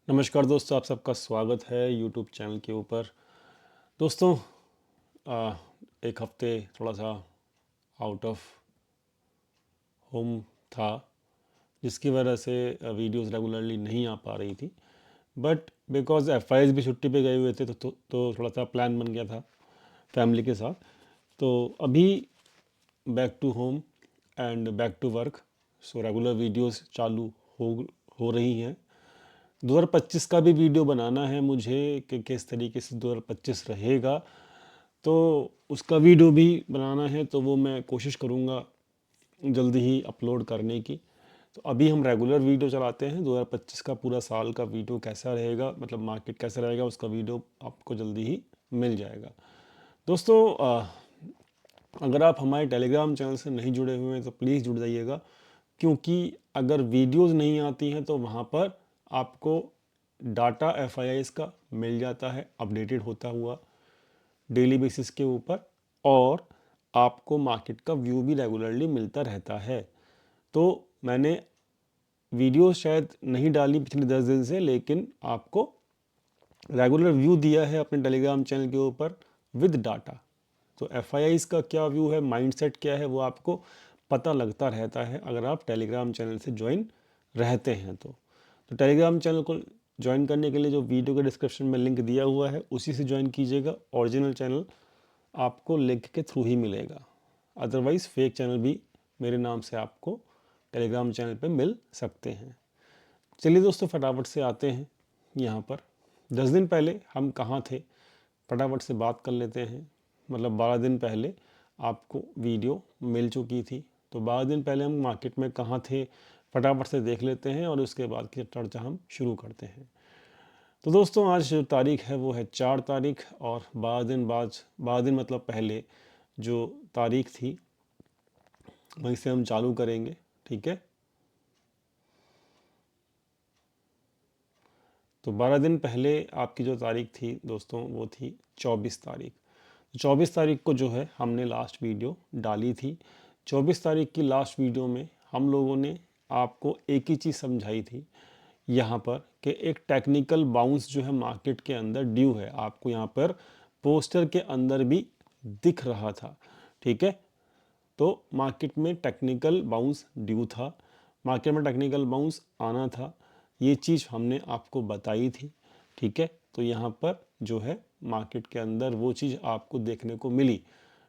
नमस्कार दोस्तों, आप सबका स्वागत है यूट्यूब चैनल के ऊपर। दोस्तों, आ, एक हफ्ते थोड़ा सा आउट ऑफ होम था, जिसकी वजह से वीडियोस रेगुलरली नहीं आ पा रही थी। बट बिकॉज एफआईज भी छुट्टी पे गए हुए थे तो थोड़ा सा प्लान बन गया था फैमिली के साथ। तो अभी back to home and back to work, so regular videos चालू हो हो रही हैं। 2025 का भी वीडियो बनाना है मुझे कि किस तरीके से 2025 रहेगा, तो उसका वीडियो भी बनाना है। तो वो मैं कोशिश करूँगा जल्दी ही अपलोड करने की। तो अभी हम रेगुलर वीडियो चलाते हैं। 2025 का पूरा साल का वीडियो कैसा रहेगा, मतलब मार्केट कैसा रहेगा, उसका वीडियो आपको जल्दी ही मिल जाएगा। दोस्तों, अगर आप हमारे टेलीग्राम चैनल से नहीं जुड़े हुए हैं तो प्लीज़ जुड़ जाइएगा, क्योंकि अगर वीडियोस नहीं आती हैं तो वहाँ पर आपको डाटा एफआईआईस का मिल जाता है अपडेटेड होता हुआ डेली बेसिस के ऊपर, और आपको मार्केट का व्यू भी रेगुलरली मिलता रहता है। तो मैंने वीडियो शायद नहीं डाली पिछले 10 दिन से, लेकिन आपको रेगुलर व्यू दिया है अपने टेलीग्राम चैनल के ऊपर विद डाटा। तो एफआईआईस का क्या व्यू है, माइंडसेट क्या है, वो आपको पता लगता रहता है अगर आप टेलीग्राम चैनल से ज्वाइन रहते हैं। तो टेलीग्राम चैनल को ज्वाइन करने के लिए जो वीडियो के डिस्क्रिप्शन में लिंक दिया हुआ है उसी से ज्वाइन कीजिएगा। ओरिजिनल चैनल आपको लिंक के थ्रू ही मिलेगा, अदरवाइज़ फेक चैनल भी मेरे नाम से आपको टेलीग्राम चैनल पे मिल सकते हैं। चलिए दोस्तों, फटाफट से आते हैं यहाँ पर। 10 दिन पहले हम कहाँ थे, फटाफट से बात कर लेते हैं। मतलब 12 दिन पहले आपको वीडियो मिल चुकी थी, तो 12 दिन पहले हम मार्केट में कहाँ थे फटाफट से देख लेते हैं और उसके बाद की चर्चा हम शुरू करते हैं। तो दोस्तों, आज जो तारीख है वो है 4 तारीख, और 12 दिन मतलब पहले जो तारीख थी वहीं से हम चालू करेंगे। ठीक है, तो 12 दिन पहले आपकी जो तारीख थी दोस्तों वो थी 24 तारीख। 24 तारीख को जो है हमने लास्ट वीडियो डाली थी। 24 तारीख की लास्ट वीडियो में हम लोगों ने आपको एक ही चीज़ समझाई थी यहाँ पर, कि एक टेक्निकल बाउंस जो है मार्केट के अंदर ड्यू है। आपको यहाँ पर पोस्टर के अंदर भी दिख रहा था। ठीक है, तो मार्केट में टेक्निकल बाउंस ड्यू था, मार्केट में टेक्निकल बाउंस आना था, ये चीज़ हमने आपको बताई थी। ठीक है, तो यहाँ पर जो है मार्केट के अंदर वो चीज़ आपको देखने को मिली।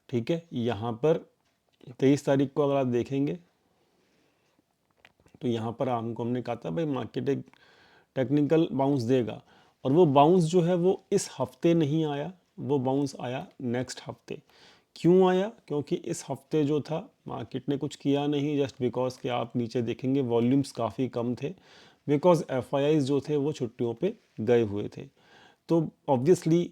ठीक है, यहाँ पर 23 तारीख को अगर आप देखेंगे तो यहाँ पर हमको हमने कहा था भाई मार्केट एक टेक्निकल बाउंस देगा, और वो बाउंस जो है वो इस हफ्ते नहीं आया, वो बाउंस आया नेक्स्ट हफ्ते। क्यों आया? क्योंकि इस हफ्ते जो था मार्केट ने कुछ किया नहीं, जस्ट बिकॉज कि आप नीचे देखेंगे वॉल्यूम्स काफ़ी कम थे, बिकॉज एफआईआईज जो थे वो छुट्टियों पे गए हुए थे। तो ऑब्वियसली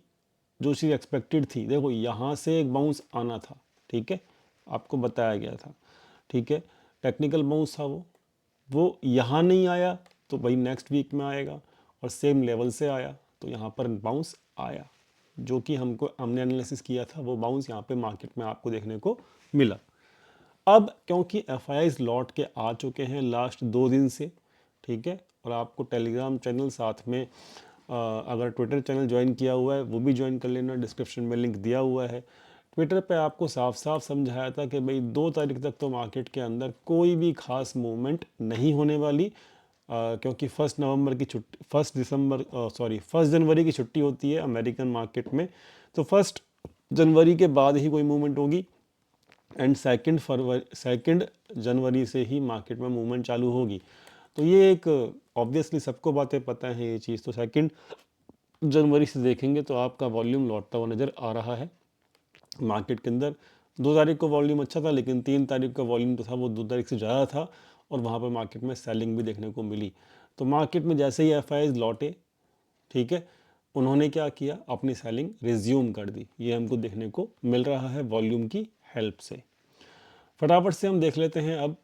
जो चीज़ एक्सपेक्टेड थी, देखो यहाँ से एक बाउंस आना था। ठीक है, आपको बताया गया था। ठीक है, टेक्निकल बाउंस था वो यहाँ नहीं आया तो भाई नेक्स्ट वीक में आएगा, और सेम लेवल से आया तो यहाँ पर बाउंस आया। जो कि हमने एनालिसिस किया था वो बाउंस यहाँ पे मार्केट में आपको देखने को मिला। अब क्योंकि एफआईआईज लौट के आ चुके हैं लास्ट 2 दिन से, ठीक है, और आपको टेलीग्राम चैनल साथ में अगर ट्विटर चैनल ज्वाइन किया हुआ है वो भी ज्वाइन कर लेना, डिस्क्रिप्शन में लिंक दिया हुआ है। ट्विटर पे आपको साफ साफ समझाया था कि भाई 2 तारीख तक तो मार्केट के अंदर कोई भी खास मूवमेंट नहीं होने वाली, क्योंकि 1 नवंबर की छुट्टी, 1 जनवरी की छुट्टी होती है अमेरिकन मार्केट में। तो 1 जनवरी के बाद ही कोई मूवमेंट होगी, एंड 2 जनवरी से ही मार्केट में मूवमेंट चालू होगी। तो ये एक ऑब्वियसली सबको बातें पता है ये चीज़। तो 2 जनवरी से देखेंगे तो आपका वॉल्यूम लौटता हुआ नज़र आ रहा है मार्केट के अंदर। 2 तारीख को वॉल्यूम अच्छा था, लेकिन 3 तारीख का वॉल्यूम तो था वो 2 तारीख से ज़्यादा था, और वहाँ पर मार्केट में सेलिंग भी देखने को मिली। तो मार्केट में जैसे ही एफआईआईज लौटे, ठीक है, उन्होंने क्या किया, अपनी सेलिंग रिज्यूम कर दी। ये हमको देखने को मिल रहा है वॉल्यूम की हेल्प से। फटाफट से हम देख लेते हैं अब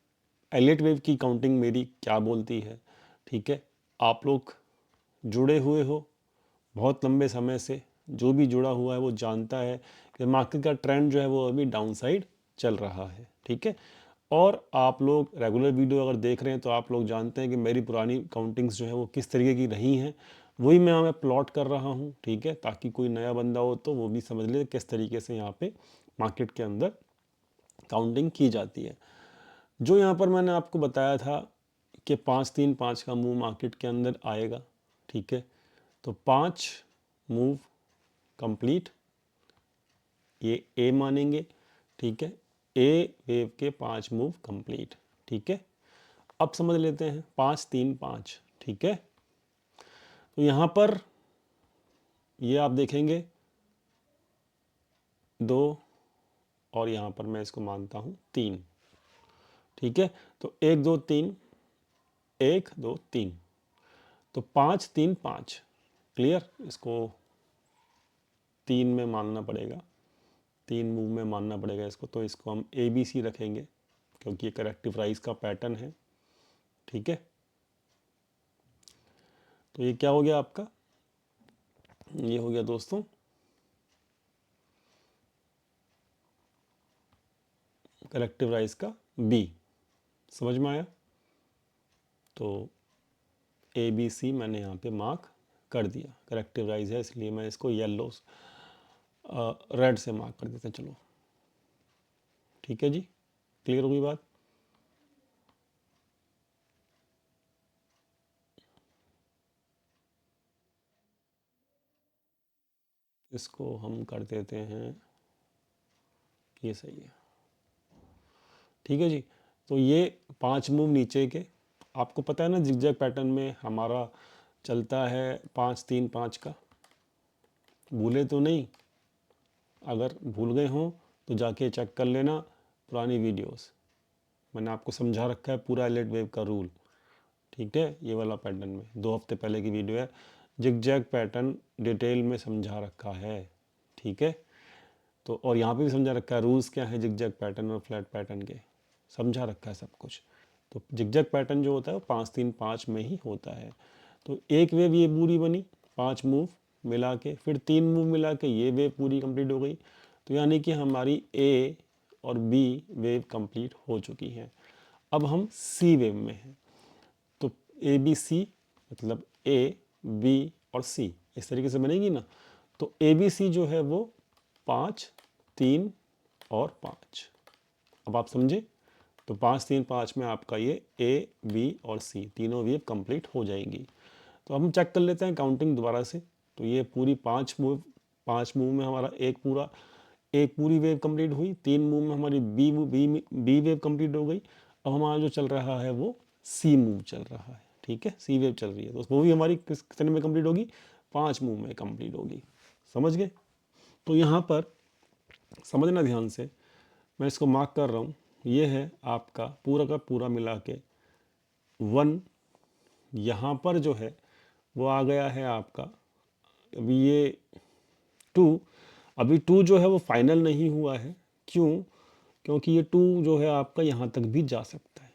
एलिट वेव की काउंटिंग मेरी क्या बोलती है। ठीक है, आप लोग जुड़े हुए हो बहुत लंबे समय से, जो भी जुड़ा हुआ है वो जानता है कि मार्केट का ट्रेंड जो है वो अभी डाउन साइड चल रहा है। ठीक है, और आप लोग रेगुलर वीडियो अगर देख रहे हैं तो आप लोग जानते हैं कि मेरी पुरानी काउंटिंग्स जो है वो किस तरीके की रही हैं, वही मैं हमें प्लॉट कर रहा हूँ, ठीक है, ताकि कोई नया बंदा हो तो वो भी समझ ले किस तरीके से यहाँ पे मार्केट के अंदर काउंटिंग की जाती है। जो यहाँ पर मैंने आपको बताया था कि 5-3-5 का मूव मार्केट के अंदर आएगा, ठीक है, तो 5 मूव कंप्लीट, ये ए मानेंगे, ठीक है, ए वेव के 5 मूव कंप्लीट, ठीक है। अब समझ लेते हैं 5-3-5, ठीक है। तो यहाँ पर ये आप देखेंगे 2 और यहाँ पर मैं इसको मानता हूँ 3, ठीक है। तो 1-2-3, 1-2-3, तो 5-3-5, क्लियर। इसको 3 में मानना पड़ेगा, 3 मूव में मानना पड़ेगा इसको, तो इसको हम ABC रखेंगे क्योंकि ये करेक्टिव राइज का पैटर्न है, ठीक है। तो ये क्या हो गया आपका, ये हो गया दोस्तों कलेक्टिव राइज का B, समझ में आया। तो ABC मैंने यहाँ पे मार्क कर दिया, करेक्टिव राइज है इसलिए मैं इसको येलो रेड से मार्क कर देते हैं, चलो ठीक है जी, क्लियर होगी बात। इसको हम कर देते हैं, ये सही है, ठीक है जी। तो ये 5 मूव नीचे के, आपको पता है ना जिगजैग पैटर्न में हमारा चलता है 5-3-5 का, भूले तो नहीं, अगर भूल गए हों तो जाके चेक कर लेना पुरानी वीडियोस, मैंने आपको समझा रखा है पूरा एलिट वेव का रूल, ठीक है। ये वाला पैटर्न में 2 हफ्ते पहले की वीडियो है, जिगजैग पैटर्न डिटेल में समझा रखा है, ठीक है। तो और यहाँ पे भी समझा रखा है रूल्स क्या है जिगजैग पैटर्न और फ्लैट पैटर्न के, समझा रखा है सब कुछ। तो जिगजैग पैटर्न जो होता है वो 5-3-5 में ही होता है। तो एक वेव ये पूरी बनी 5 मूव मिला के, फिर 3 मूव मिला के ये वेव पूरी कंप्लीट हो गई। तो यानी कि हमारी ए और बी वेव कंप्लीट हो चुकी हैं। अब हम सी वेव में हैं, तो ए बी सी मतलब ए बी और सी इस तरीके से बनेगी ना। तो ए बी सी जो है वो 5, 3 और 5, अब आप समझे। तो 5-3-5 में आपका ये ए बी और सी तीनों वेव कंप्लीट हो जाएंगी। तो हम चेक कर लेते हैं काउंटिंग दोबारा से। तो ये पूरी 5 मूव में हमारा एक पूरी वेव कंप्लीट हुई, 3 मूव में हमारी बी वेव कंप्लीट हो गई। अब हमारा जो चल रहा है वो सी मूव चल रहा है, ठीक है, सी वेव चल रही है। तो वो भी हमारी कितने में कंप्लीट होगी, 5 मूव में कंप्लीट होगी, समझ गए। तो यहाँ पर समझना ध्यान से, मैं इसको मार्क कर रहा हूँ, ये है आपका पूरा का पूरा मिला के 1। यहाँ पर जो है वो आ गया है आपका, अभी ये 2, अभी 2 जो है वो फाइनल नहीं हुआ है, क्यों, क्योंकि ये 2 जो है आपका यहाँ तक भी जा सकता है,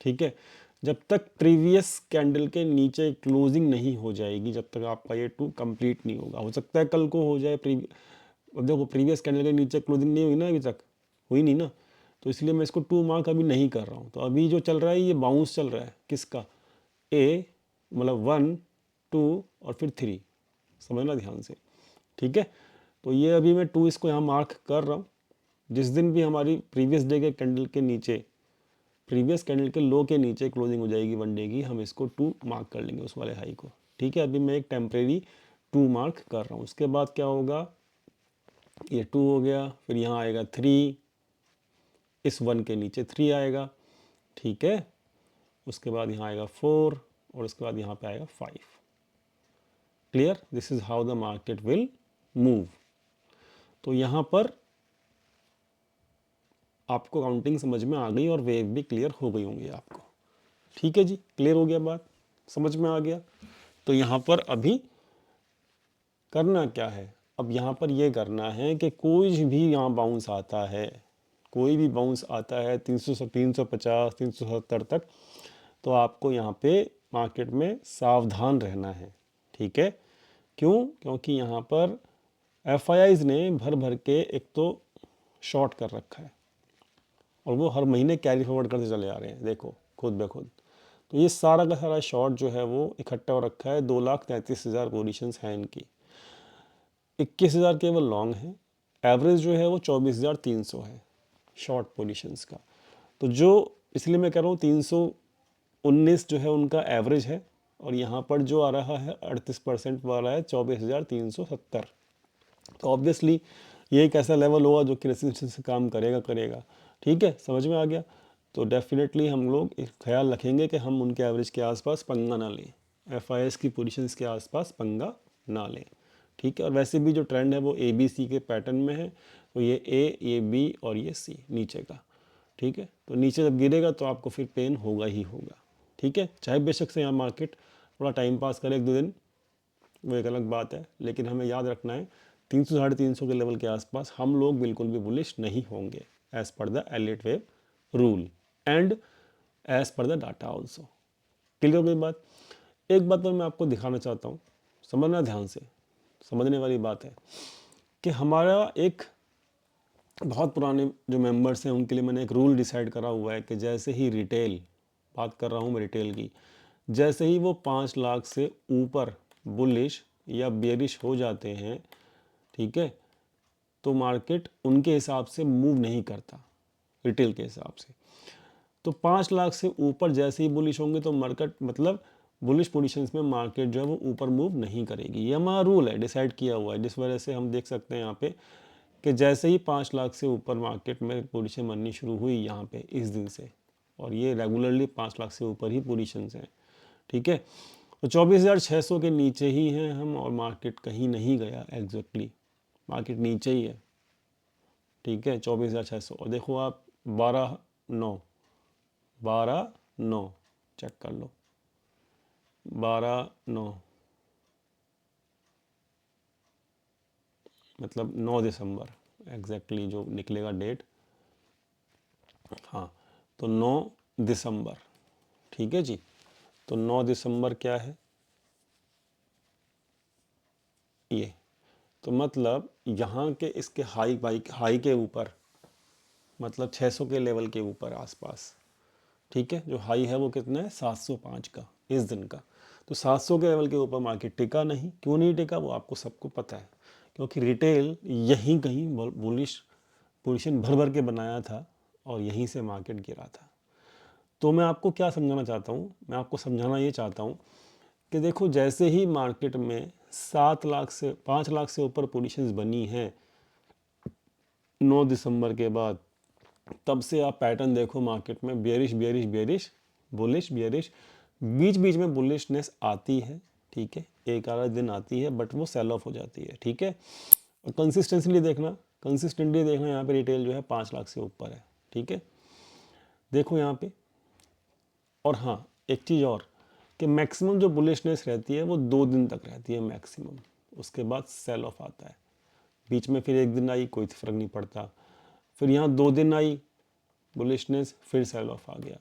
ठीक है। जब तक प्रीवियस कैंडल के नीचे क्लोजिंग नहीं हो जाएगी, जब तक आपका ये 2 कंप्लीट नहीं होगा। हो सकता है कल को हो जाए, अब देखो प्रीवियस कैंडल के नीचे क्लोजिंग नहीं हुई ना, अभी तक हुई नहीं ना, तो इसलिए मैं इसको 2 मार्क अभी नहीं कर रहा हूँ। तो अभी जो चल रहा है ये बाउंस चल रहा है, किसका, ए मतलब 1, 2 और फिर 3, समझना ध्यान से, ठीक है। तो ये अभी मैं 2 इसको यहाँ मार्क कर रहा हूँ। जिस दिन भी हमारी प्रीवियस डे के कैंडल के नीचे, प्रीवियस कैंडल के लो के नीचे क्लोजिंग हो जाएगी वन डे की, हम इसको 2 मार्क कर लेंगे उस वाले हाई को, ठीक है। अभी मैं एक टेम्परेरी 2 मार्क कर रहा हूँ। उसके बाद क्या होगा, ये 2 हो गया, फिर यहाँ आएगा 3, इस 1 के नीचे 3 आएगा, ठीक है। उसके बाद यहाँ आएगा 4 और उसके बाद यहाँ पे आएगा 5। Clear, this is how the market will move. तो यहाँ पर आपको काउंटिंग समझ में आ गई और वेव भी क्लियर हो गई होंगी आपको, ठीक है जी, क्लियर हो गया बात, समझ में आ गया। तो यहाँ पर अभी करना क्या है, अब यहाँ पर ये करना है कि कोई भी यहाँ बाउंस आता है, कोई भी बाउंस आता है 350, 370 तक, तो आपको यहाँ पे मार्केट में सावधान रहना है, ठीक है। क्यों, क्योंकि यहाँ पर FIIs ने भर भर के एक तो शॉर्ट कर रखा है, और वो हर महीने कैरी फॉरवर्ड करते चले आ रहे हैं, देखो खुद ब खुद। तो ये सारा का सारा शॉर्ट जो है वो इकट्ठा हो रखा है। 2,33,000 पोजीशंस हैं इनकी, 21,000 केवल लॉन्ग है, एवरेज जो है वो 24,300 है शॉर्ट पोजीशंस का। तो जो, इसलिए मैं कह रहा हूँ 319 जो है उनका एवरेज है, और यहाँ पर जो आ रहा है 38% वाला है 24,370। तो ऑब्वियसली ये एक ऐसा लेवल होगा जो कि रेजिस्टेंस से काम करेगा करेगा। ठीक है, समझ में आ गया। तो डेफिनेटली हम लोग एक ख्याल रखेंगे कि हम उनके एवरेज के आसपास पंगा ना लें, एफआईएस की पोजीशंस के आसपास पंगा ना लें। ठीक है, और वैसे भी जो ट्रेंड है वो ए बी सी के पैटर्न में है, तो ये बी और ये सी नीचे का। ठीक है, तो नीचे जब गिरेगा तो आपको फिर पेन होगा ही होगा। ठीक है, चाहे बेशक से यहाँ मार्केट थोड़ा टाइम पास करे 1-2 दिन, वो एक अलग बात है, लेकिन हमें याद रखना है 300 350 के लेवल के आसपास हम लोग बिल्कुल भी बुलिश नहीं होंगे, as per the Elliott wave rule and as per the data also. Clear हो गई बात। एक बात पर मैं आपको दिखाना चाहता हूँ, समझना ध्यान से, समझने वाली बात है कि हमारा एक बहुत पुराने जो मेंबर्स हैं उनके लिए मैंने एक रूल डिसाइड करा हुआ है कि जैसे ही रिटेल, बात कर रहा हूँ मैं रिटेल की, जैसे ही वो 5 लाख से ऊपर बुलिश या बेरिश हो जाते हैं, ठीक है, तो मार्केट उनके हिसाब से मूव नहीं करता, रिटेल के हिसाब से। तो 5 लाख से ऊपर जैसे ही बुलिश होंगे तो मार्केट, मतलब बुलिश पोजीशंस में मार्केट जो है वो ऊपर मूव नहीं करेगी। ये हमारा रूल है, डिसाइड किया हुआ है, जिस वजह से हम देख सकते हैं यहाँ पे कि जैसे ही 5 लाख से ऊपर मार्केट में पोजीशन बननी शुरू हुई यहाँ पे इस दिन से, और ये रेगुलरली 5 लाख से ऊपर ही पोजीशंस हैं। ठीक है, तो 24,600 के नीचे ही हैं हम, और मार्केट कहीं नहीं गया एग्जैक्टली, मार्केट नीचे ही है। ठीक है, 24,600, और देखो आप 12,9 चेक कर लो, 12/9 मतलब 9 दिसंबर एग्जैक्टली जो निकलेगा डेट, हाँ, तो 9 दिसंबर। ठीक है जी, तो 9 दिसंबर क्या है ये, तो मतलब यहाँ के इसके हाई के ऊपर, मतलब 600 के लेवल के ऊपर आसपास। ठीक है, जो हाई है वो कितना है 705 का इस दिन का। तो 700 के लेवल के ऊपर मार्केट टिका नहीं, क्यों नहीं टिका वो आपको सबको पता है, क्योंकि रिटेल यहीं कहीं बुलिश पोजीशन भर भर के बनाया था और यहीं से मार्केट गिरा था। तो मैं आपको क्या समझाना चाहता हूँ, मैं आपको समझाना ये चाहता हूँ कि देखो जैसे ही मार्केट में 7 लाख से 5 लाख से ऊपर पोजीशंस बनी हैं 9 दिसंबर के बाद, तब से आप पैटर्न देखो मार्केट में bearish bearish bearish, bullish bearish, बीच बीच में बुलिशनेस आती है। ठीक है, एक आधा दिन आती है बट वो सेल ऑफ हो जाती है। ठीक है, और कंसिस्टेंटली देखना यहाँ पे रिटेल जो है 5 लाख से ऊपर है। ठीक है, देखो यहाँ पे, और हाँ एक चीज़ और, कि मैक्सिमम जो बुलिशनेस रहती है वो 2 दिन तक रहती है मैक्सिमम, उसके बाद सेल ऑफ आता है। बीच में फिर एक दिन आई कोई फ़र्क नहीं पड़ता, फिर यहाँ 2 दिन आई बुलिशनेस, फिर सेल ऑफ आ गया।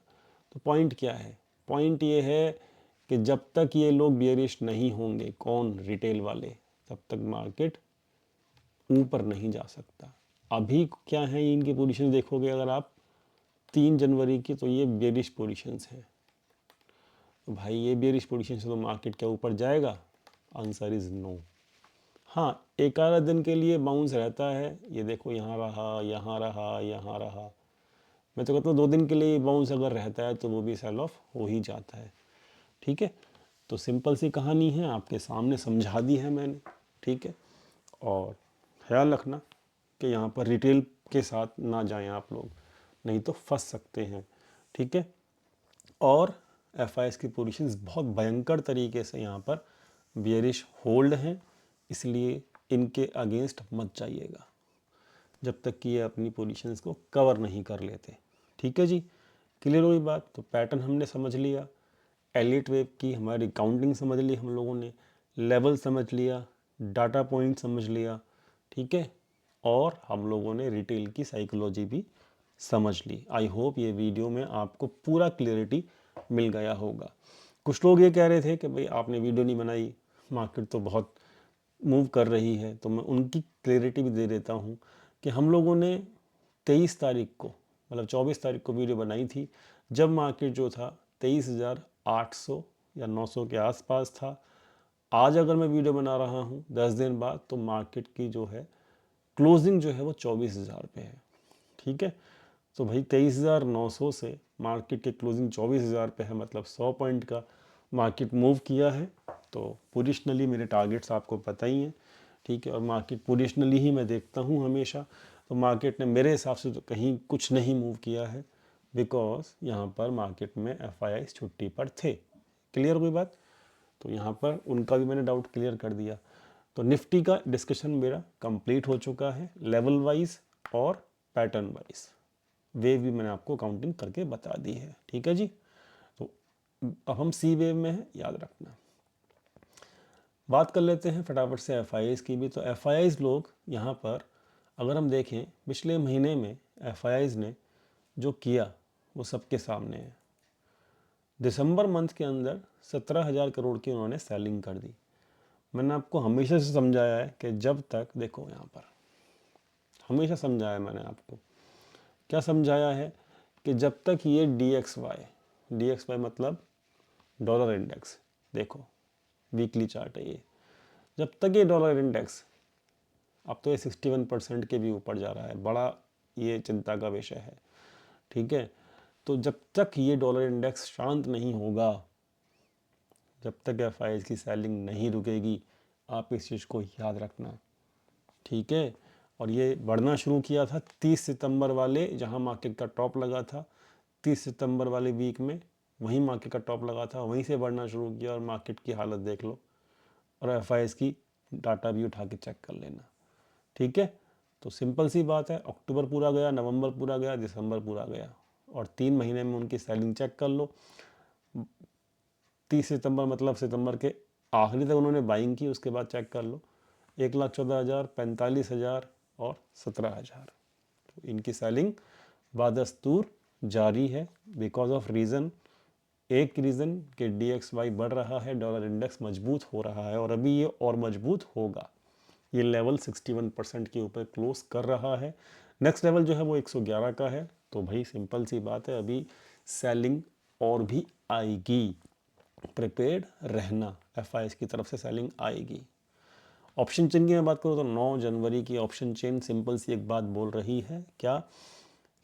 तो पॉइंट क्या है, पॉइंट ये है कि जब तक ये लोग बियरिश नहीं होंगे, कौन, रिटेल वाले, तब तक मार्केट ऊपर नहीं जा सकता। अभी क्या है इनकी पोजीशन देखोगे अगर आप 3 जनवरी की, तो ये बेरिश पोजीशंस हैं। तो भाई ये बेरिश पोजीशन से तो मार्केट क्या ऊपर जाएगा? Answer is no. हाँ, एक आधा दिन के लिए बाउंस रहता है, ये देखो यहाँ रहा, यहाँ रहा, यहाँ रहा। मैं तो कहता हूँ 2 दिन के लिए बाउंस अगर रहता है तो वो भी सेल ऑफ हो ही जाता है। ठीक है, तो सिंपल सी कहानी है, आपके सामने समझा दी है मैंने। ठीक है, और ख्याल रखना कि यहाँ पर रिटेल के साथ ना जाएं आप लोग, नहीं तो फंस सकते हैं। ठीक है, और एफआईएस की पोजीशंस बहुत भयंकर तरीके से यहाँ पर बियरिश होल्ड हैं, इसलिए इनके अगेंस्ट मत जाइएगा जब तक कि ये अपनी पोजीशंस को कवर नहीं कर लेते। ठीक है जी, क्लियर हुई बात। तो पैटर्न हमने समझ लिया, एलिट वेव की हमारी काउंटिंग समझ ली हम लोगों ने, लेवल समझ लिया, डाटा पॉइंट समझ लिया। ठीक है, और हम लोगों ने रिटेल की साइकोलॉजी भी समझ ली। आई होप ये वीडियो में आपको पूरा क्लियरिटी मिल गया होगा। कुछ लोग ये कह रहे थे कि भाई आपने वीडियो नहीं बनाई, मार्केट तो बहुत मूव कर रही है, तो मैं उनकी क्लियरिटी भी दे देता हूँ कि हम लोगों ने 23 तारीख को मतलब 24 तारीख को वीडियो बनाई थी जब मार्केट जो था 23,800 या 900 के आसपास था। आज अगर मैं वीडियो बना रहा हूँ 10 दिन बाद, तो मार्केट की जो है क्लोजिंग जो है वो 24,000 पे है। ठीक है, तो भाई 23,900 से मार्केट की क्लोजिंग 24,000 पे है, मतलब 100 पॉइंट का मार्केट मूव किया है। तो पोजिशनली मेरे टारगेट्स आपको पता ही हैं। ठीक है, और मार्केट पोजिशनली ही मैं देखता हूँ हमेशा। तो मार्केट ने मेरे हिसाब से तो कहीं कुछ नहीं मूव किया है, बिकॉज यहाँ पर मार्केट में FIIs छुट्टी पर थे। क्लियर हुई बात? तो यहाँ पर उनका भी मैंने डाउट क्लियर कर दिया। तो निफ्टी का डिस्कशन मेरा कंप्लीट हो चुका है, लेवल वाइज और पैटर्न वाइज वेव भी मैंने आपको काउंटिंग करके बता दी है। ठीक है जी, तो अब हम सी वेव में हैं, याद रखना। बात कर लेते हैं फटाफट से FIIs की भी। तो FIIs लोग यहाँ पर अगर हम देखें पिछले महीने में FIIs ने जो किया वो सबके सामने है। दिसंबर मंथ के अंदर 17,000 करोड़ की उन्होंने सेलिंग कर दी। मैंने आपको हमेशा से समझाया है कि जब तक, देखो यहाँ पर हमेशा समझाया मैंने आपको, क्या समझाया है कि जब तक ये DXY मतलब डॉलर इंडेक्स, देखो वीकली चार्ट है ये, जब तक ये डॉलर इंडेक्स, अब तो ये 61% के भी ऊपर जा रहा है, बड़ा ये चिंता का विषय है। ठीक है, तो जब तक ये डॉलर इंडेक्स शांत नहीं होगा, जब तक FIIs की सेलिंग नहीं रुकेगी, आप इस चीज़ को याद रखना। ठीक है, और ये बढ़ना शुरू किया था 30 सितंबर वाले, जहां मार्केट का टॉप लगा था 30 सितंबर वाले वीक में, वहीं मार्केट का टॉप लगा था, वहीं से बढ़ना शुरू किया और मार्केट की हालत देख लो। और FIIs की डाटा भी उठा के चेक कर लेना। ठीक है, तो सिंपल सी बात है, अक्टूबर पूरा गया, नवंबर पूरा गया, दिसंबर पूरा गया, और 3 महीने में उनकी सेलिंग चेक कर लो। 30 सितंबर मतलब सितंबर के आखिरी तक उन्होंने बाइंग की, उसके बाद चेक कर लो 1,14,000, 45,000 और 17,000। तो इनकी सेलिंग बादस्तूर जारी है, बिकॉज ऑफ रीज़न, एक रीज़न कि DXY बढ़ रहा है, डॉलर इंडेक्स मजबूत हो रहा है, और अभी ये और मजबूत होगा। ये लेवल 61% के ऊपर क्लोज कर रहा है। नेक्स्ट लेवल जो है वो 111 का है। तो भाई सिंपल सी बात है, अभी सेलिंग और भी आएगी, प्रिपेयर्ड रहना, FIIs की तरफ से सेलिंग आएगी। ऑप्शन चेन की मैं बात करूँ तो 9 जनवरी की ऑप्शन चेन सिंपल सी एक बात बोल रही है, क्या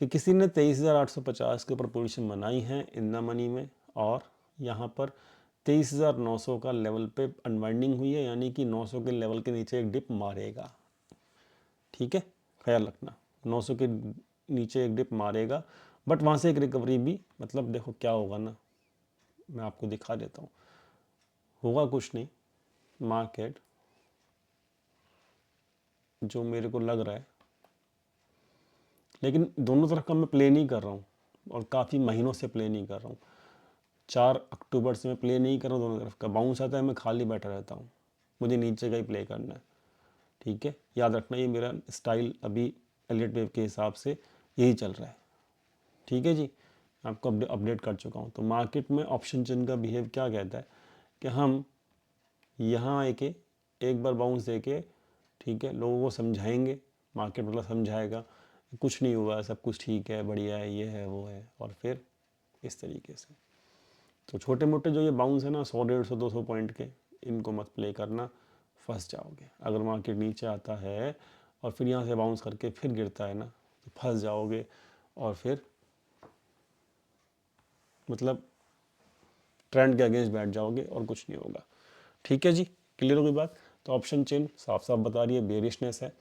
कि किसी ने 23,850 के ऊपर पोजीशन बनाई है इन द मनी में, और यहाँ पर 23,900 का लेवल पे अनवाइंडिंग हुई है, यानी कि 900 के लेवल के नीचे एक डिप मारेगा। ठीक है, ख्याल रखना 900 के नीचे एक डिप मारेगा, बट वहाँ से एक रिकवरी भी, मतलब देखो क्या होगा ना, मैं आपको दिखा देता हूँ। होगा कुछ नहीं, मार्केट जो मेरे को लग रहा है, लेकिन दोनों तरफ का मैं प्ले नहीं कर रहा हूँ, और काफ़ी महीनों से प्ले नहीं कर रहा हूँ। 4 अक्टूबर से मैं प्ले नहीं कर रहा हूँ, दोनों तरफ का बाउंस आता है मैं खाली बैठा रहता हूँ, मुझे नीचे का ही प्ले करना है। ठीक है, याद रखना ये मेरा स्टाइल अभी एलियट वेव के हिसाब से यही चल रहा है। ठीक है जी, आपको अपडेट कर चुका हूँ। तो मार्केट में ऑप्शन चेन का बिहेव क्या कहता है कि हम यहाँ आके एक बार बाउंस दे के, ठीक है, लोगों को समझाएंगे, मार्केट मतलब समझाएगा कुछ नहीं हुआ, सब कुछ ठीक है, बढ़िया है, ये है वो है, और फिर इस तरीके से। तो छोटे मोटे जो ये बाउंस है ना 100, 150, 200 पॉइंट के, इनको मत प्ले करना, फंस जाओगे। अगर मार्केट नीचे आता है और फिर यहाँ से बाउंस करके फिर गिरता है ना, तो फंस जाओगे, और फिर मतलब ट्रेंड के अगेंस्ट बैठ जाओगे और कुछ नहीं होगा। ठीक है जी, क्लियर होगी बात? तो ऑप्शन चेन साफ साफ बता रही है बेरिशनेस है,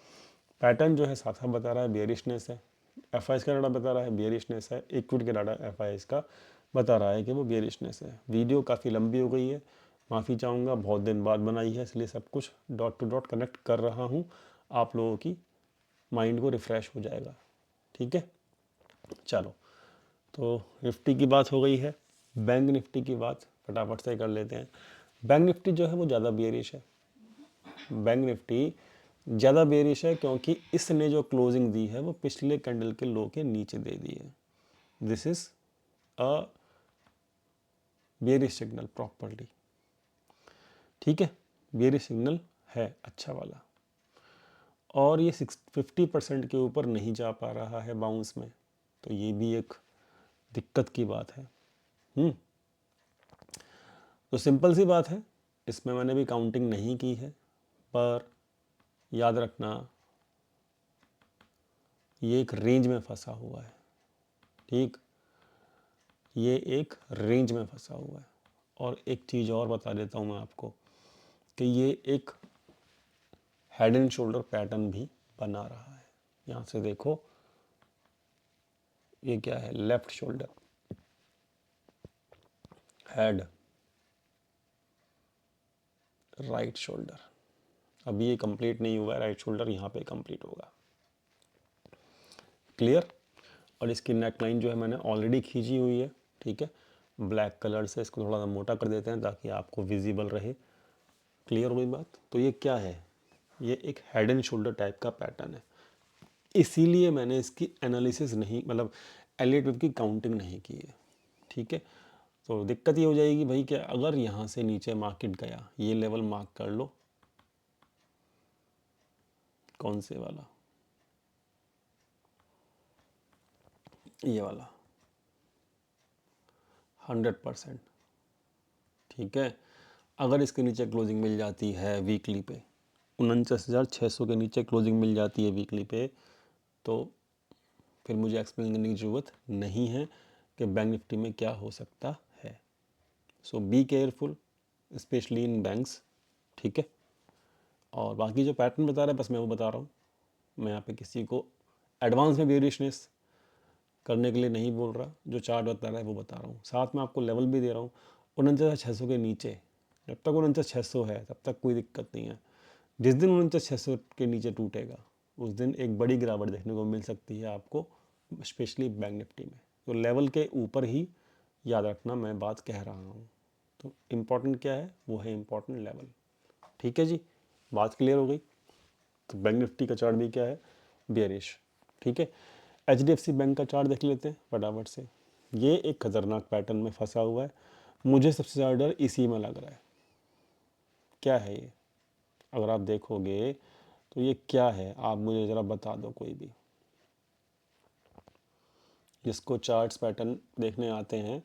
पैटर्न जो है साफ साफ बता रहा है बेरिशनेस है, FIIs का डाटा बता रहा है बेरिशनेस है, इक्विटी का डाटा FIIs का बता रहा है कि वो बेरिशनेस है। वीडियो काफ़ी लंबी हो गई है, माफ़ी चाहूँगा, बहुत दिन बाद बनाई है, इसलिए सब कुछ डॉट टू डॉट कनेक्ट कर रहा हूँ, आप लोगों की माइंड को रिफ़्रेश हो जाएगा। ठीक है, चलो, तो निफ्टी की बात हो गई है, बैंक निफ्टी की बात फटाफट से कर लेते हैं। बैंक निफ्टी जो है वो ज़्यादा बेरिश है, बैंक निफ्टी ज़्यादा बेरिश है क्योंकि इसने जो क्लोजिंग दी है वो पिछले कैंडल के लो के नीचे दे दी है। This is a bearish signal properly. ठीक है, बेरिश सिग्नल है अच्छा वाला, और ये 50% के ऊपर नहीं जा पा रहा है बाउंस में, तो ये भी एक दिक्कत की बात है। तो सिंपल सी बात है, इसमें मैंने भी काउंटिंग नहीं की है, पर याद रखना ये एक रेंज में फंसा हुआ है। ठीक, ये एक रेंज में फंसा हुआ है। और एक चीज़ और बता देता हूँ मैं आपको कि ये एक हेड एंड शोल्डर पैटर्न भी बना रहा है। यहाँ से देखो, ये क्या है, left shoulder, head, right shoulder. अभी ये कंप्लीट नहीं हुआ है, राइट शोल्डर यहाँ पे कंप्लीट होगा। क्लियर। और इसकी नेक लाइन जो है मैंने ऑलरेडी खींची हुई है। ठीक है, ब्लैक कलर से इसको थोड़ा सा मोटा कर देते हैं ताकि आपको विजिबल रहे। क्लियर हो गई बात। तो ये क्या है, ये एक हेड एंड शोल्डर टाइप का पैटर्न है, इसीलिए मैंने इसकी एनालिसिस नहीं, मतलब एलिट वेव की काउंटिंग नहीं की है। ठीक है, तो दिक्कत ये हो जाएगी भाई कि अगर यहाँ से नीचे मार्केट गया, ये लेवल मार्क कर लो, कौन से वाला, ये वाला 100%। ठीक है, अगर इसके नीचे क्लोजिंग मिल जाती है वीकली पे, 49,600 के नीचे क्लोजिंग मिल जाती है वीकली पे, तो फिर मुझे एक्सप्लेन करने की ज़रूरत नहीं है कि बैंक निफ्टी में क्या हो सकता है। So be careful, specially in banks. ठीक है, और बाकी जो पैटर्न बता रहा है बस मैं वो बता रहा हूँ। मैं यहाँ पे किसी को एडवांस में बेरिशनेस करने के लिए नहीं बोल रहा, जो चार्ट बता रहा है वो बता रहा हूँ। साथ में आपको लेवल भी दे रहा हूँ। 49,600 के नीचे, जब तक 49,600 है तब तक कोई दिक्कत नहीं है। जिस दिन 49,600 के नीचे टूटेगा उस दिन एक बड़ी गिरावट देखने को मिल सकती है आपको, स्पेशली बैंक निफ्टी में। तो लेवल के ऊपर ही याद रखना मैं बात कह रहा हूँ। तो इम्पॉर्टेंट क्या है, वो है इम्पॉर्टेंट लेवल। ठीक है जी, बात क्लियर हो गई। तो बैंक निफ्टी का चार्ट भी क्या है, बेयरिश। ठीक है, HDFC बैंक का चार्ट देख लेते हैं फटाफट से। ये एक खतरनाक पैटर्न में फंसा हुआ है, मुझे सबसे ज़्यादा डर इसी में लग रहा है। क्या है ये, अगर आप देखोगे तो ये क्या है, आप मुझे ज़रा बता दो कोई भी, जिसको चार्ट्स पैटर्न देखने आते हैं।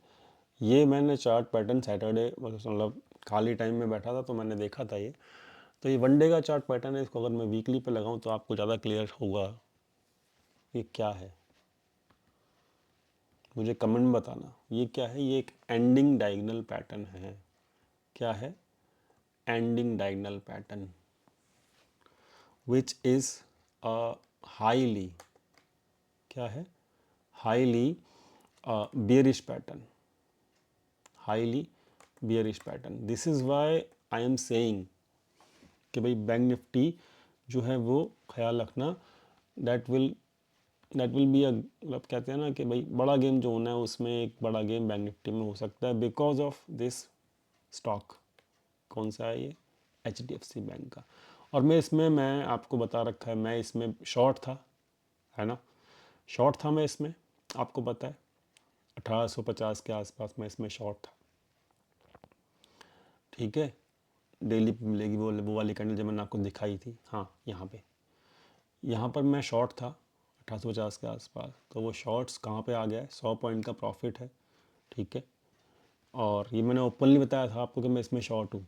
ये मैंने चार्ट पैटर्न सैटरडे, मतलब खाली टाइम में बैठा था तो मैंने देखा था ये। तो ये वन डे का चार्ट पैटर्न है, इसको अगर मैं वीकली पे लगाऊं तो आपको ज़्यादा क्लियर होगा ये क्या है। मुझे कमेंट में बताना ये क्या है। ये एक एंडिंग डायगोनल पैटर्न है। क्या है, ending diagonal pattern, which is highly, क्या है, highly bearish pattern, highly bearish pattern. This is why I am saying कि भाई बैंक निफ्टी जो है वो ख्याल रखना, दैट विल बी अ, मतलब कहते हैं ना कि भाई बड़ा गेम जो होना है उसमें एक बड़ा गेम बैंक निफ्टी में हो सकता है बिकॉज ऑफ दिस स्टॉक। कौन सा है ये, HDFC बैंक का। और मैं आपको बता रखा है, मैं इसमें शॉर्ट था, है ना, शॉर्ट था मैं इसमें, आपको पता है 1850 के आसपास मैं इसमें शॉर्ट था। ठीक है, डेली पे मिलेगी वो वाली कैंडल जब मैंने आपको दिखाई थी, हाँ यहाँ पर मैं शॉर्ट था 1850 के आसपास। तो वो शॉर्ट्स कहाँ पे आ गया है, 100 पॉइंट का प्रॉफिट है। ठीक है, और ये मैंने ओपनली बताया था आपको कि मैं इसमें शॉर्ट हूँ।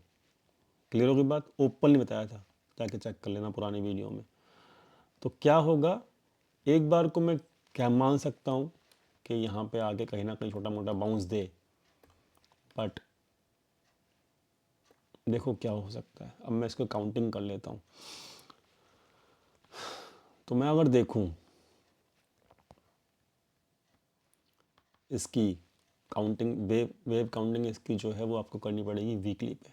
क्लियर हो गई बात, ओपनली बताया था, जाके चेक कर लेना पुरानी वीडियो में। तो क्या होगा, एक बार को मैं क्या मान सकता हूँ कि यहाँ पे आगे कहीं ना कहीं छोटा मोटा बाउंस दे, बट देखो क्या हो सकता है। अब मैं इसको काउंटिंग कर लेता हूँ। तो मैं अगर देखूँ इसकी काउंटिंग, वेव काउंटिंग इसकी जो है वो आपको करनी पड़ेगी वीकली पे।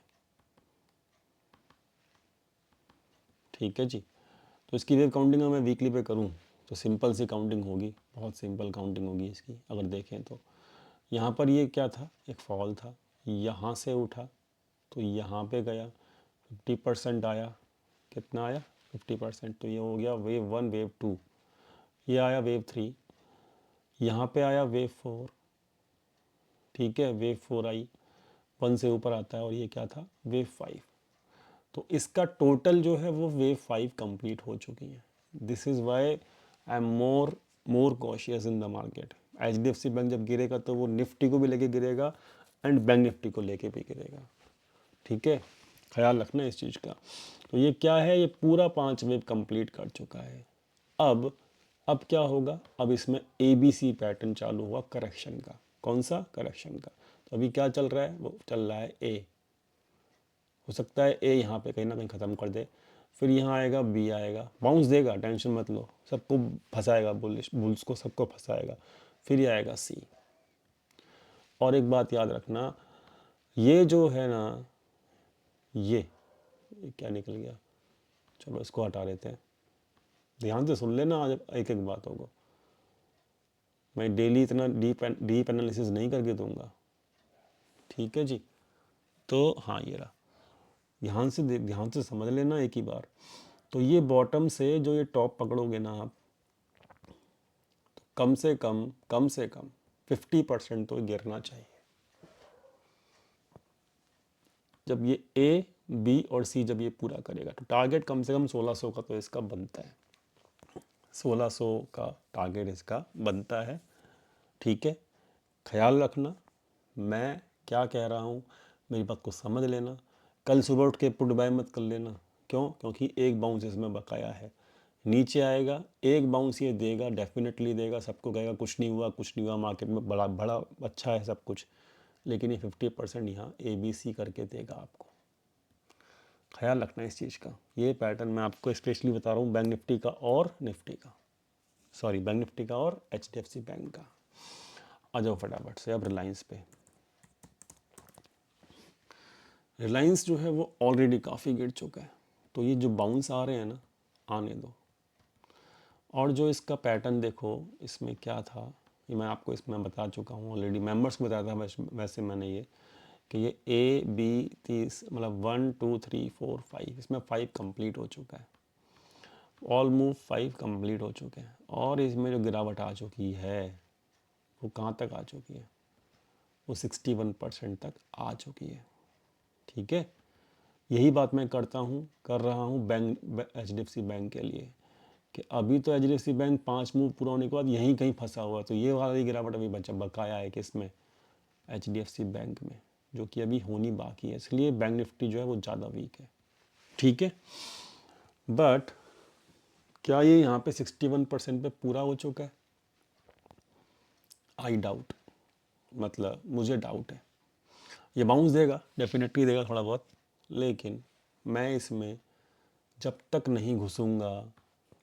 ठीक है जी, तो इसकी वेव काउंटिंग अगर मैं वीकली पे करूँ तो सिंपल सी काउंटिंग होगी, बहुत सिंपल काउंटिंग होगी इसकी। अगर देखें तो यहाँ पर ये क्या था, एक फॉल था, यहाँ से उठा तो यहाँ पे गया, 50% आया, कितना आया 50%। तो ये हो गया वेव 1, वेव 2, ये आया वेव 3, यहाँ पे आया वेव 4। ठीक है, वेव 4 आई, 1 से ऊपर आता है, और ये क्या था, वेव 5। तो इसका टोटल जो है वो वेव 5 कंप्लीट हो चुकी है। This is why I am more cautious in the market. HDFC bank जब गिरेगा तो वो निफ्टी को भी लेके गिरेगा एंड बैंक निफ्टी को लेके भी गिरेगा, ठीक है, ख्याल रखना इस चीज़ का। तो ये क्या है, ये पूरा 5 वेव कंप्लीट कर चुका है। अब क्या होगा, अब इसमें ABC पैटर्न चालू हुआ करेक्शन का। कौन सा, करेक्शन का। तो अभी क्या चल रहा है, वो चल रहा है A। हो सकता है A यहाँ पे कहीं ना कहीं ख़त्म कर दे, फिर यहाँ आएगा B, आएगा बाउंस देगा, टेंशन मत लो, सबको फंसाएगा, बुल्स को सबको फंसाएगा, फिर ये आएगा C। और एक बात याद रखना, ये जो है ना, ये क्या निकल गया, चलो इसको हटा लेते हैं, ध्यान से सुन लेना आज एक एक बातों को। मैं डेली इतना डीप एनालिसिस नहीं करके दूंगा, ठीक है जी। तो हाँ, ये रहा, ध्यान से समझ लेना एक ही बार। तो ये बॉटम से जो ये टॉप पकड़ोगे ना आप, तो कम से कम 50% तो गिरना चाहिए। जब ये A, B और C जब ये पूरा करेगा तो टारगेट कम से कम 1600 का तो इसका बनता है, 1600 का टारगेट इसका बनता है, ठीक है। ख्याल रखना मैं क्या कह रहा हूँ, मेरी बात को समझ लेना। कल सुबह उठ के पुट बाय मत कर लेना, क्यों, क्योंकि एक बाउंस इसमें बकाया है, नीचे आएगा, एक बाउंस ये देगा, डेफिनेटली देगा, सबको कहेगा कुछ नहीं हुआ, मार्केट में बड़ा बड़ा अच्छा है सब कुछ, लेकिन ये 50% यहाँ ABC करके देगा आपको। ख्याल रखना इस चीज़ का। ये पैटर्न मैं आपको स्पेशली बता रहा हूँ बैंक निफ्टी का और निफ्टी का, सॉरी बैंक निफ्टी का और HDFC बैंक का। आ जाओ फटाफट से अब रिलायंस पे। रिलायंस जो है वो ऑलरेडी काफ़ी गिर चुका है, तो ये जो बाउंस आ रहे हैं ना, आने दो। और जो इसका पैटर्न देखो, इसमें क्या था, ये मैं आपको इसमें बता चुका हूँ ऑलरेडी, मेंबर्स को बताया था वैसे मैंने ये कि ये A, B 30 मतलब 1 2 3 4 5, इसमें 5 कंप्लीट हो चुका है, ऑलमोस्ट 5 कंप्लीट हो चुके हैं। और इसमें जो गिरावट आ चुकी है वो कहाँ तक आ चुकी है, वो 61% तक आ चुकी है, ठीक है। यही बात मैं कर रहा हूँ बैंक HDFC बैंक के लिए, कि अभी तो HDFC बैंक 5 मूव पूरा होने के बाद यहीं कहीं फंसा हुआ है, तो ये वाली गिरावट अभी बकाया है कि इसमें HDFC बैंक में, जो कि अभी होनी बाकी है, इसलिए बैंक निफ्टी जो है वो ज़्यादा वीक है, ठीक है। बट क्या ये यहाँ पे 61% पे पूरा हो चुका है, आई डाउट, मतलब मुझे डाउट है। ये बाउंस देगा, डेफिनेटली देगा थोड़ा बहुत, लेकिन मैं इसमें जब तक नहीं घुसूंगा,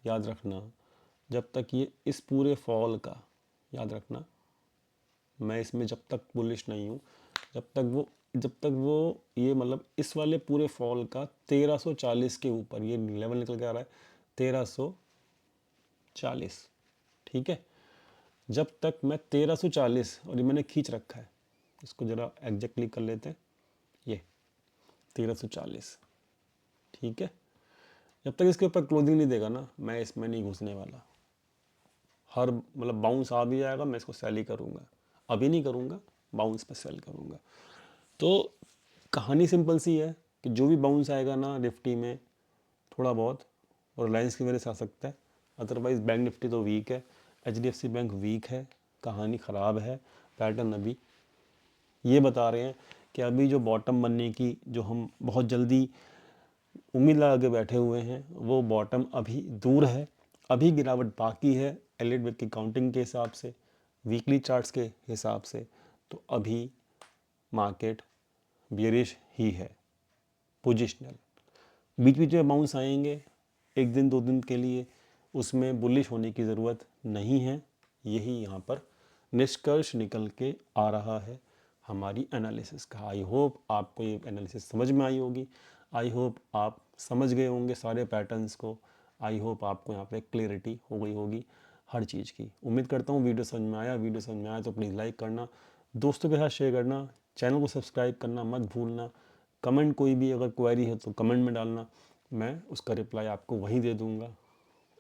याद रखना, जब तक ये इस पूरे फॉल का, याद रखना, मैं इसमें जब तक बुलिश नहीं हूँ, जब तक वो ये मतलब इस वाले पूरे फॉल का 1340 के ऊपर ये लेवल निकल के आ रहा है, 1340, ठीक है। जब तक मैं 1340, और ये मैंने खींच रखा है, इसको ज़रा एग्जैक्टली कर लेते हैं, ये 1340, ठीक है। जब तक इसके ऊपर क्लोजिंग नहीं देगा ना, मैं इसमें नहीं घुसने वाला। हर मतलब बाउंस आ भी जाएगा, मैं इसको सेल ही करूँगा, अभी नहीं करूँगा, बाउंस पे सेल करूँगा। तो कहानी सिंपल सी है कि जो भी बाउंस आएगा ना निफ्टी में थोड़ा बहुत, और रिलायंस की वजह से आ सकता है, अदरवाइज़ बैंक निफ्टी तो वीक है, HDFC बैंक वीक है, कहानी ख़राब है। पैटर्न अभी ये बता रहे हैं कि अभी जो बॉटम बनने की जो हम बहुत जल्दी उम्मीद लगा के बैठे हुए हैं, वो बॉटम अभी दूर है, अभी गिरावट बाकी है, एलिट वेब की काउंटिंग के हिसाब से, वीकली चार्ट्स के हिसाब से, तो अभी मार्केट बियरिश ही है, पोजिशनल। बीच बीच में बाउंस आएंगे एक दिन 2 दिन के लिए, उसमें बुलिश होने की ज़रूरत नहीं है, यही यहाँ पर निष्कर्ष निकल के आ रहा है हमारी एनालिसिस का। आई होप आपको ये एनालिसिस समझ में आई होगी, आई होप आप समझ गए होंगे सारे पैटर्न्स को, आई होप आपको यहाँ पे क्लियरिटी हो गई होगी हर चीज़ की। उम्मीद करता हूँ वीडियो समझ में आया तो प्लीज़ लाइक करना, दोस्तों के साथ शेयर करना, चैनल को सब्सक्राइब करना मत भूलना, कमेंट कोई भी अगर क्वेरी है तो कमेंट में डालना, मैं उसका रिप्लाई आपको वहीं दे दूँगा।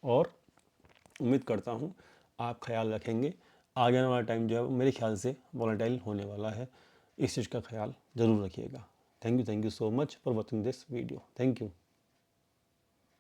और उम्मीद करता हूँ आप ख्याल रखेंगे, आगे आने वाला टाइम जो है मेरे ख्याल से वॉलेटाइल होने वाला है, इस चीज़ का ख्याल ज़रूर रखिएगा। Thank you so much for watching this video, thank you.